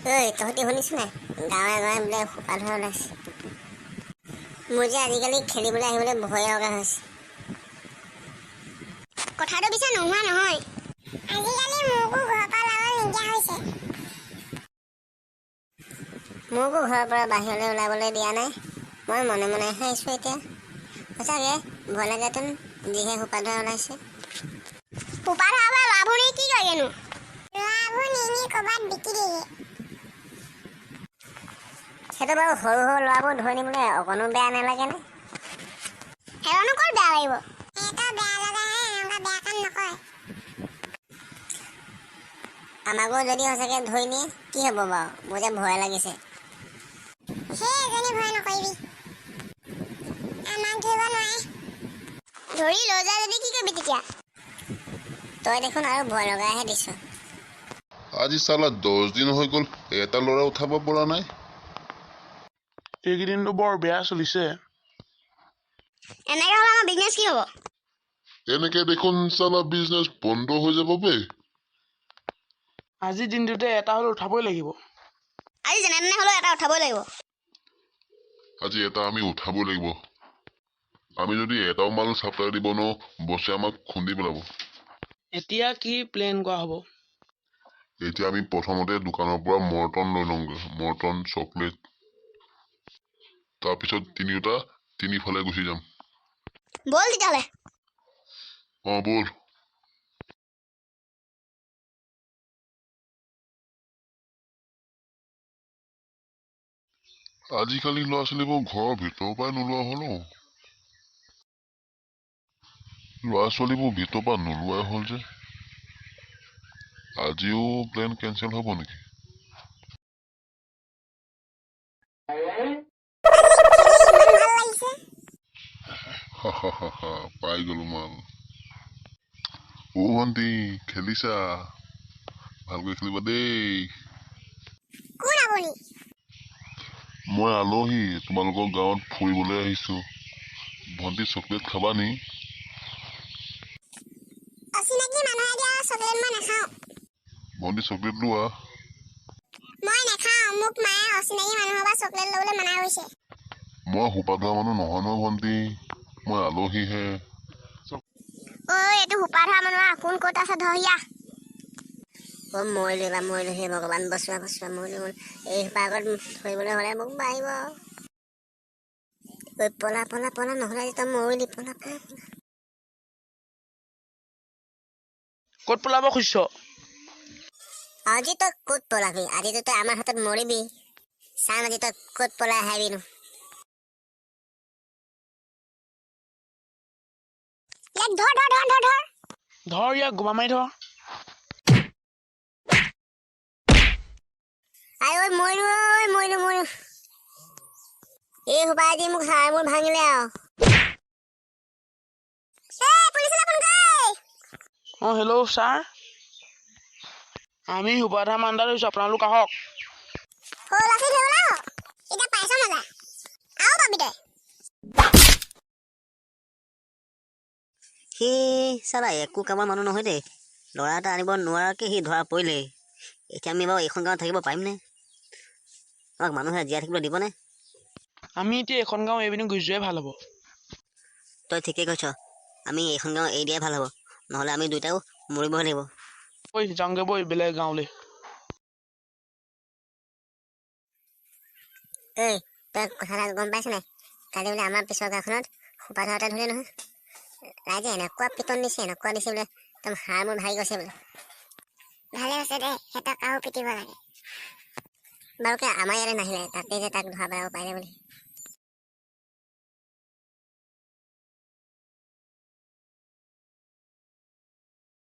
ঐ তহঁতি শুনিছ নাই গাঁৱে গাঁৱে বোলে হুপাধৰা ওলাইছে মোৰ যে আজিকালি খেলিবলৈ আহিবলৈ ভয় লগা হৈছে কথাটো পিছে নোহোৱা নহয় আজিকালি মোকো ঘৰৰ পৰা ওলাব নিদিয়া হৈছে মোকো ঘৰৰ পৰা বাহিৰলৈ ওলাবলৈ দিয়া নাই মই মনে মনেহে আহিছোঁ এতিয়া সঁচাকৈ ভয় লাগেতোন যিহে হুপাধৰা ওলাইছে হুপাধৰা পৰা ল'ৰাবোৰ নি কি কৰেনো ল'ৰাবোৰ নি ক'ৰবাত বিকি দিয়ে সেইটো বাৰু সৰু সৰু ল'ৰাবোৰ ধৰি নিবলৈ অকণো বেয়া নালাগেনে সেইনো ক'ত বেয়া লাগিব সিহঁতৰ বেয়া লগাহে এনেকুৱা বেয়া কাম নকৰে আমাকো যদি সঁচাকৈ ধৰি নিয়ে কি হ'ব বাৰু মোৰ যে ভয় লাগিছে সেই এজনী ভয় নকৰিবি আমাক ধৰিব নোৱাৰে ধৰি লৈ যায় যদি কি কৰিবি তেতিয়া তই দেখোন আৰু ভয় লগাইহে দিছ আজি চালা 10 দিন হৈ গ'ল এটা ল'ৰা উঠাব পৰা নাই এইকেইদিনটো বৰ বেয়া চলিছে এনেকৈ হ'লে আমাৰ বিজনেছ কি হ'ব এনেকে দেখোন চালা বিজনেছ বন্ধ হৈ যাব বে আজিৰ দিনটোতে এটা হ'লে উঠাবই লাগিব আজি যেনে তেনে হ'লেও এটা উঠাবই লাগিব আজি এটা আমি উঠাবই লাগিব আমি যদি এটাও মাল চাপ্লাই দিব নোৱাৰো বছে আমাক খুন্দি পেলাব এতিয়া কি প্লেন কৰা হ'ব এতিয়া আমি প্ৰথমতে দোকানৰ পৰা মৰ্টন লৈ লওঁগৈ মৰ্টন চকলেট তাৰপিছত তিনিফালে গুচি যাম ব'ল তেতিয়াহ'লে ব'ল আজিকালি ল'ৰা ছোৱালীবোৰ ঘৰৰ ভিতৰৰ পৰাই নোলোৱা হ'ল ল'ৰা ছোৱালীবোৰ ভিতৰৰ পৰা নোলোৱাই হ'ল যে আজিও প্লেন কেঞ্চেল হ'ব নেকি পাই গলো মাল ভণ্টি খেলিছা ভালকৈ খেলিবা দেই কোন আপুনি মই আলহী তোমালোকৰ গাঁৱত ফুৰিবলৈ আহিছো ভণ্টি চকলেট খাবা নি অচিনাকি মানুহে দিয়া চকলেট মই নাখাওঁ ভণ্টি চকলেট লোৱা মই নাখাওঁ মোক মায়ে অচিনাকি মানুহৰ পৰা চকলেট ল'বলৈ মানা কৰিছে মই হুপাধৰা মানুহ নহয় নহয় ভণ্টি মই আলহীহে ঐ এইটো হুপাধৰা মানুহ কোন ক'ত আছে ধৰিয়া মৰিলো হে ভগৱান বচোৱা মৰিলো এই পাগত ধৰিবলৈ হ'লে মোক মাৰিব পলা নহ'লে তই মৰিলি পলা ক'ত পলাব খুজিছ আজি তই ক'ত পলাবি আজিতো তই আমাৰ হাতত মৰিবি চাম আজি তই ক'ত পলাই আহিবিনো ধৰ ইয়াক গোমা মাৰি ধৰ মৰিলো এই সোপা আজি মোক হাড় মোৰ ভাঙিলে আৰু হেল্ল' ছাৰ আমি হুপাধৰা মান্দা লৈছোঁ আপোনালোক আহক সি চালা একো কামৰ মানুহ নহয় দেই ল'ৰা এটা আনিব নোৱাৰাকৈ সি ধৰা পৰিলেই এতিয়া আমি বাৰু এইখন গাঁৱত থাকিব পাৰিমনে আমাক মানুহে জীয়াই থাকিবলৈ দিবনে আমি এতিয়া এইখন গাঁও এইপিনে গুচি যোৱাই ভাল হ'ব তই ঠিকেই কৈছ আমি এইখন গাঁও এৰি দিয়াই ভাল হ'ব নহ'লে আমি দুয়োটাও মৰিবহে লাগিব ঐ যাওঁগৈ বৈ বেলেগ গাঁৱলৈ ঐ তই কথা এটা গম পাইছ নাই কালি বোলে আমাৰ পিছৰ গাঁওখনত হুপাধৰা এটা ধৰিলে নহয় ৰাইজে এনেকুৱা পিটন দিছে বোলে একদম হাড় মোৰ ভাগি গৈছে বোলে ভালে হৈছে দে সিহঁতক আৰু পিটিব লাগে বাৰুকে আমাৰ ইয়ালৈ নাহিলে তাতেই যে তাক ধৰা পেলাব পাৰিলে বুলি